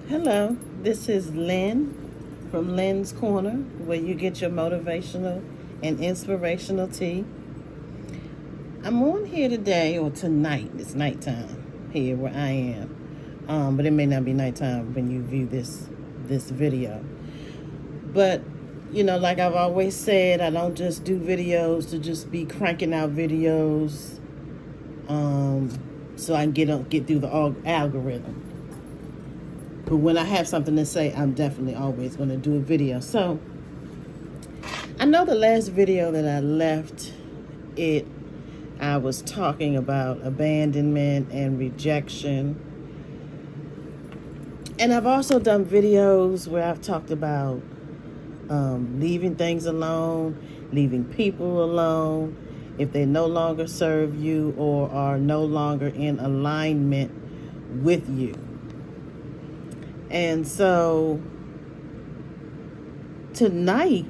Hello, this is Lynn from Lynn's Corner, where you get your motivational and inspirational tea. I'm on here today, or tonight, it's nighttime here where I am. But it may not be nighttime when you view this video. But, like I've always said, I don't just do videos to just be cranking out videos so I can get through the algorithm. But when I have something to say, I'm definitely always going to do a video. So, I know the last video that I left, I was talking about abandonment and rejection. And I've also done videos where I've talked about leaving things alone, leaving people alone, if they no longer serve you or are no longer in alignment with you. And so tonight,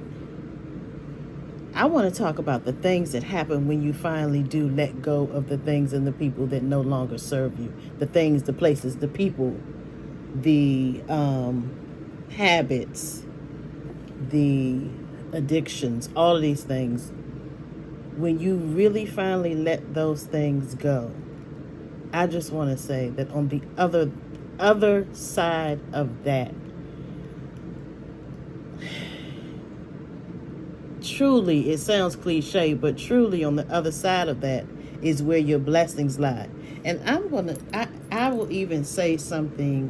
I want to talk about the things that happen when you finally do let go of the things and the people that no longer serve you. The things, the places, the people, the habits, the addictions, all of these things. When you really finally let those things go, I just want to say that on the other side of that, truly, it sounds cliche, but truly on the other side of that is where your blessings lie. And I will even say something,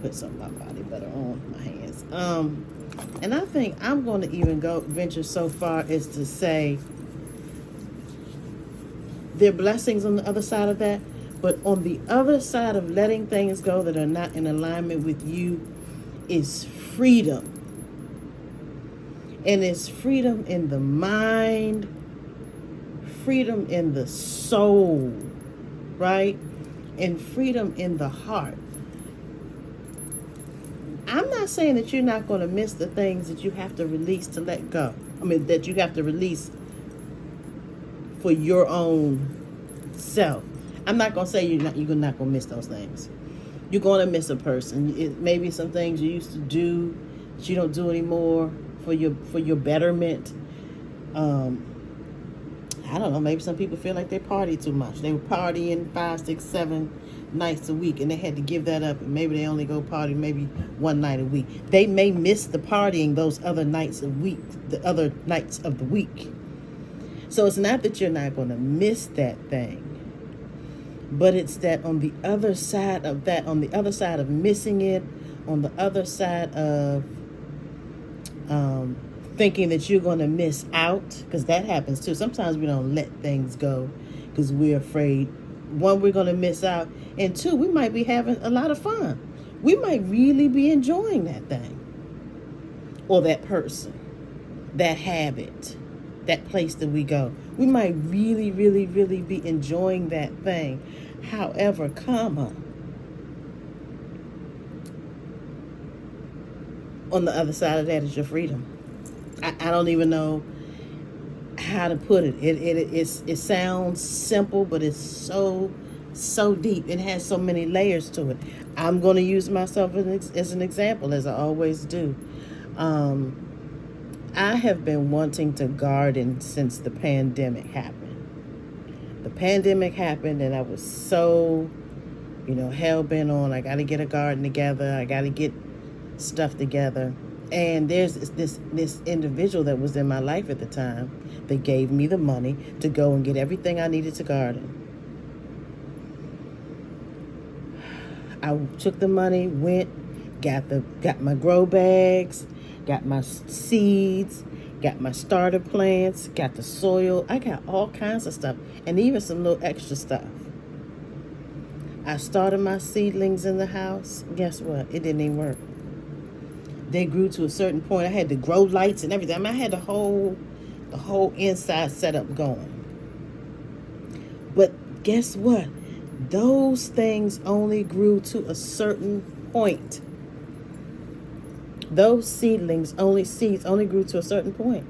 put some of my body butter on my hands. And I think I'm going to even venture so far as to say there are blessings on the other side of that, but on the other side of letting things go that are not in alignment with you is freedom. And it's freedom in the mind, freedom in the soul, right? And freedom in the heart. I'm not saying that you're not going to miss the things that you have to release to let go. That you have to release for your own self. I'm not going to say you're not going to miss those things. You're going to miss a person. It may be some things you used to do that you don't do anymore for your betterment. I don't know, maybe some people feel like they party too much. They were partying 5, 6, 7 nights a week, and they had to give that up, and maybe they only go party maybe one night a week. They may miss the partying those other nights of the week. So it's not that you're not going to miss that thing, but it's that on the other side of that, on the other side of missing it, on the other side of thinking that you're going to miss out, because that happens too. Sometimes we don't let things go because we're afraid. One, we're going to miss out, and two, we might be having a lot of fun. We might really be enjoying that thing or that person, that habit, that place that we go. We might really, really, really be enjoying that thing. However, on the other side of that is your freedom. I don't even know how to put it. It sounds simple, but it's so deep. It has so many layers to it. I'm going to use myself as an example, as I always do. I have been wanting to garden since the pandemic happened. The pandemic happened, and I was so, hell-bent on, I got to get a garden together. I got to get stuff together. And there's this individual that was in my life at the time that gave me the money to go and get everything I needed to garden. I took the money, went, got my grow bags, got my seeds, got my starter plants, got the soil. I got all kinds of stuff, and even some little extra stuff. I started my seedlings in the house. Guess what? It didn't even work. They grew to a certain point. I had to grow lights and everything. I had the whole inside setup going. But guess what? Those things only grew to a certain point. Those seeds only grew to a certain point.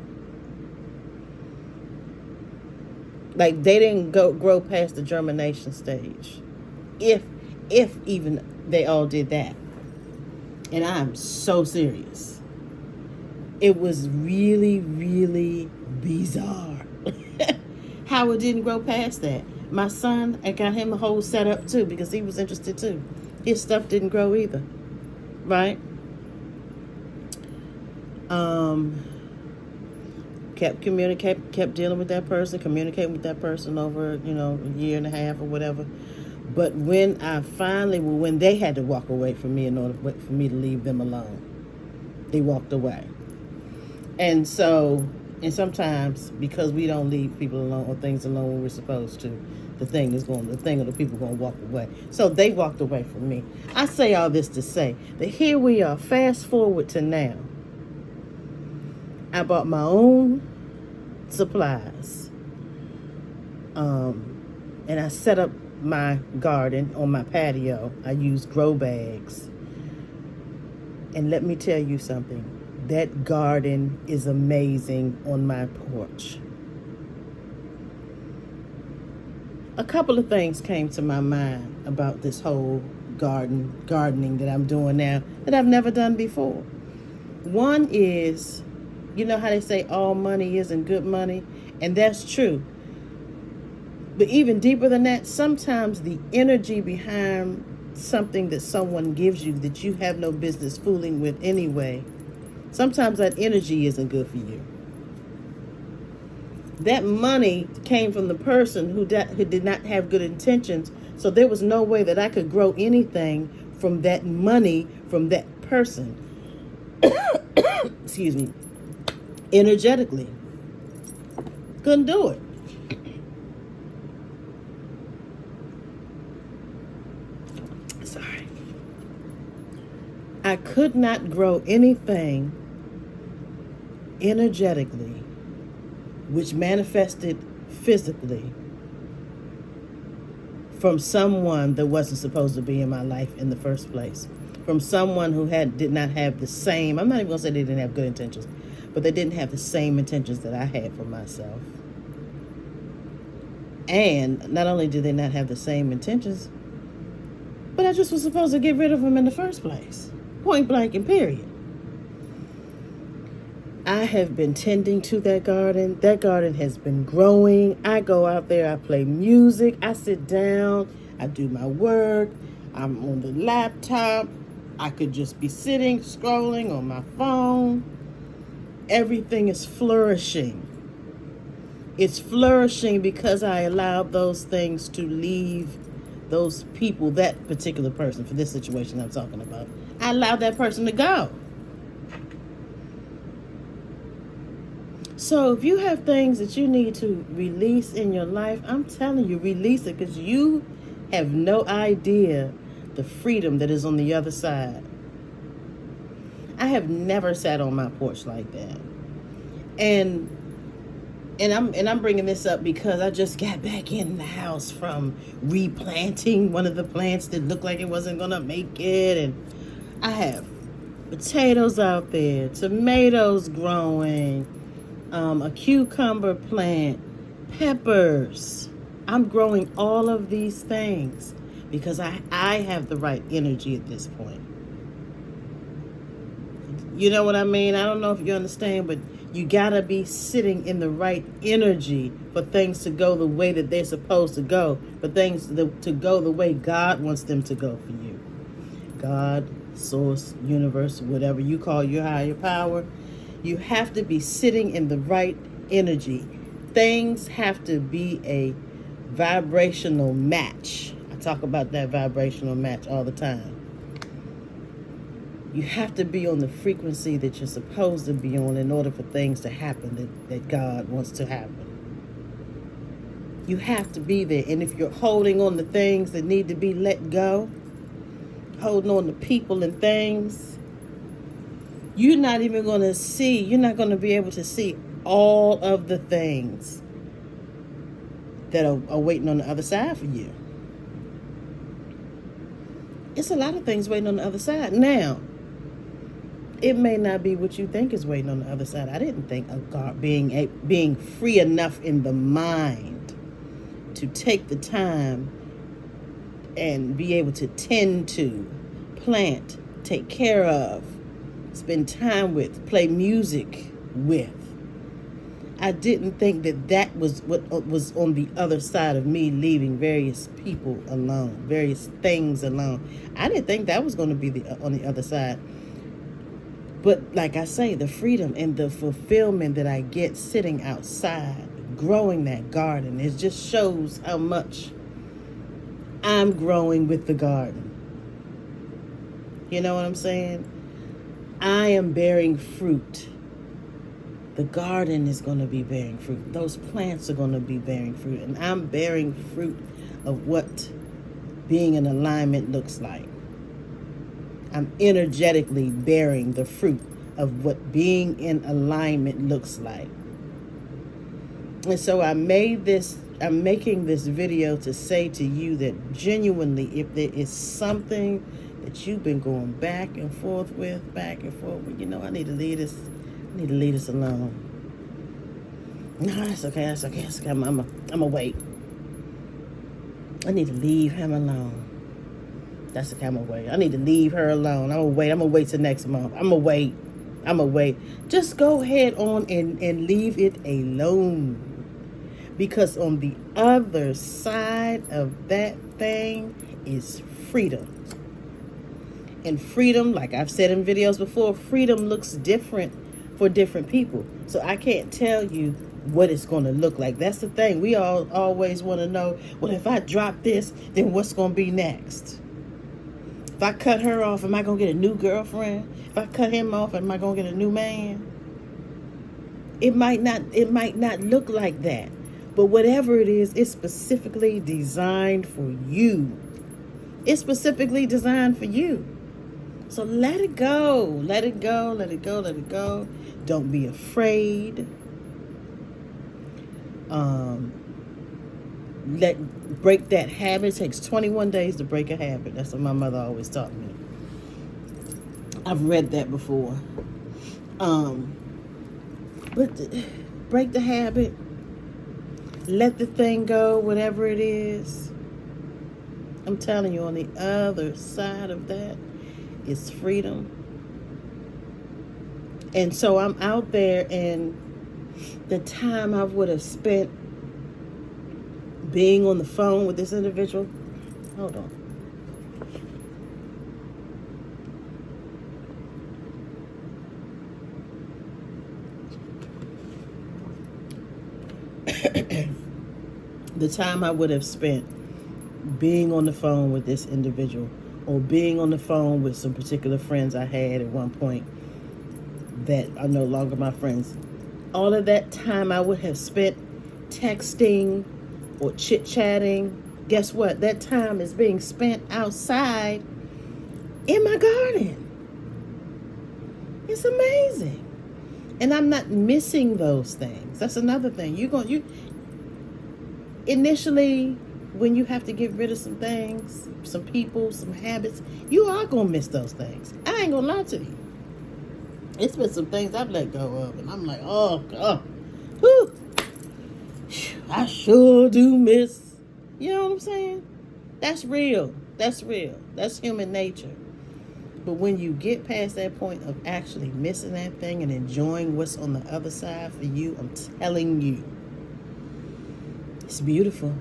Like, they didn't grow past the germination stage. If even they all did that. And I'm so serious. It was really, really bizarre how it didn't grow past that. My son, I got him a whole setup too because he was interested too. His stuff didn't grow either, right? Kept dealing with that person, communicating with that person over, a year and a half or whatever. But when when they had to walk away from me in order for me to leave them alone, they walked away. And sometimes because we don't leave people alone or things alone when we're supposed to, the thing or the people going to walk away. So they walked away from me. I say all this to say that here we are, fast forward to now. I bought my own supplies. And I set up my garden on my patio. I used grow bags. And let me tell you something. That garden is amazing on my porch. A couple of things came to my mind about this whole gardening that I'm doing now that I've never done before. One is, you know how they say all money isn't good money? And that's true. But even deeper than that, sometimes the energy behind something that someone gives you that you have no business fooling with anyway, sometimes that energy isn't good for you. That money came from the person who did not have good intentions, so there was no way that I could grow anything from that money from that person. Excuse me. Energetically. Couldn't do it. Sorry. I could not grow anything energetically which manifested physically from someone that wasn't supposed to be in my life in the first place. From someone who did not have the same, I'm not even going to say they didn't have good intentions, but they didn't have the same intentions that I had for myself. And not only did they not have the same intentions, but I just was supposed to get rid of them in the first place. Point blank and period. I have been tending to that garden. That garden has been growing. I go out there, I play music, I sit down, I do my work, I'm on the laptop. I could just be sitting, scrolling on my phone. Everything is flourishing. It's flourishing because I allowed those things to leave those people, that particular person, for this situation I'm talking about. I allowed that person to go. So if you have things that you need to release in your life, I'm telling you, release it, because you have no idea the freedom that is on the other side. I have never sat on my porch like that. And I'm bringing this up because I just got back in the house from replanting one of the plants that looked like it wasn't going to make it. And I have potatoes out there, tomatoes growing, a cucumber plant, peppers. I'm growing all of these things because I have the right energy at this point. You know what I mean? I don't know if you understand, but you gotta be sitting in the right energy for things to go the way that they're supposed to go, for things to go the way God wants them to go for you. God, source, universe, whatever you call your higher power, you have to be sitting in the right energy. Things have to be a vibrational match. I talk about that vibrational match all the time. You have to be on the frequency that you're supposed to be on in order for things to happen that God wants to happen. You have to be there. And if you're holding on to things that need to be let go, holding on to people and things, you're not even going to see, you're not going to be able to see all of the things that are waiting on the other side for you. It's a lot of things waiting on the other side. Now, it may not be what you think is waiting on the other side. I didn't think of God being free enough in the mind to take the time and be able to tend to, plant, take care of, spend time with, play music with. I didn't think that that was what was on the other side of me leaving various people alone, various things alone. I didn't think that was going to be on the other side. But like I say, the freedom and the fulfillment that I get sitting outside, growing that garden, it just shows how much I'm growing with the garden. You know what I'm saying? I am bearing fruit. The garden is going to be bearing fruit. Those plants are going to be bearing fruit. And I'm bearing fruit of what being in alignment looks like. I'm energetically bearing the fruit of what being in alignment looks like. And so I'm making this video to say to you that genuinely, if there is something that you've been going back and forth with, you know, I need to leave this alone. No, that's okay. I'm gonna wait. I need to leave him alone. That's okay, I'm gonna wait. I need to leave her alone. I'm gonna wait till next month. I'm gonna wait. Just go ahead on and leave it alone. Because on the other side of that thing is freedom. And freedom, like I've said in videos before, freedom looks different for different people. So I can't tell you what it's going to look like. That's the thing. We all always want to know, well, if I drop this, then what's going to be next? If I cut her off, am I going to get a new girlfriend? If I cut him off, am I going to get a new man? It might not look like that. But whatever it is, it's specifically designed for you. It's specifically designed for you. So let it go. Let it go. Let it go. Let it go. Don't be afraid. Break that habit. It takes 21 days to break a habit. That's what my mother always taught me. I've read that before. But break the habit. Let the thing go, whatever it is. I'm telling you, on the other side of that is freedom. And so I'm out there, and the time I would have spent being on the phone with this individual. Hold on. The time I would have spent being on the phone with this individual, or being on the phone with some particular friends I had at one point that are no longer my friends. All of that time I would have spent texting or chit-chatting. Guess what? That time is being spent outside in my garden. It's amazing. And I'm not missing those things. That's another thing. Initially, when you have to get rid of some things, some people, some habits, you are going to miss those things. I ain't going to lie to you. It's been some things I've let go of, and I'm like, oh, God. Whew. I sure do miss. You know what I'm saying? That's real. That's real. That's human nature. But when you get past that point of actually missing that thing and enjoying what's on the other side for you, I'm telling you, it's beautiful.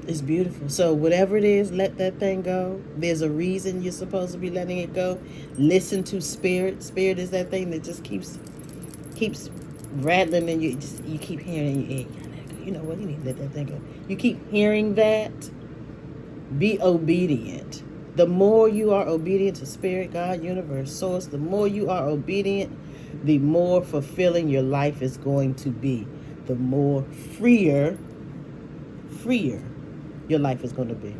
It's beautiful. So whatever it is, let that thing go. There's a reason you're supposed to be letting it go. Listen to spirit. Spirit is that thing that just keeps rattling, and you keep hearing it. You know what? You need to let that thing go. You keep hearing that. Be obedient. The more you are obedient to Spirit, God, Universe, Source, the more you are obedient, the more fulfilling your life is going to be. The more freer your life is going to be.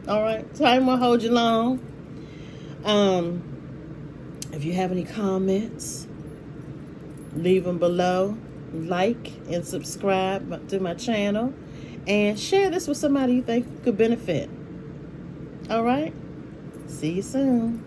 All right. So I won't hold you long. If you have any comments, leave them below. Like and subscribe to my channel. And share this with somebody you think could benefit. All right. See you soon.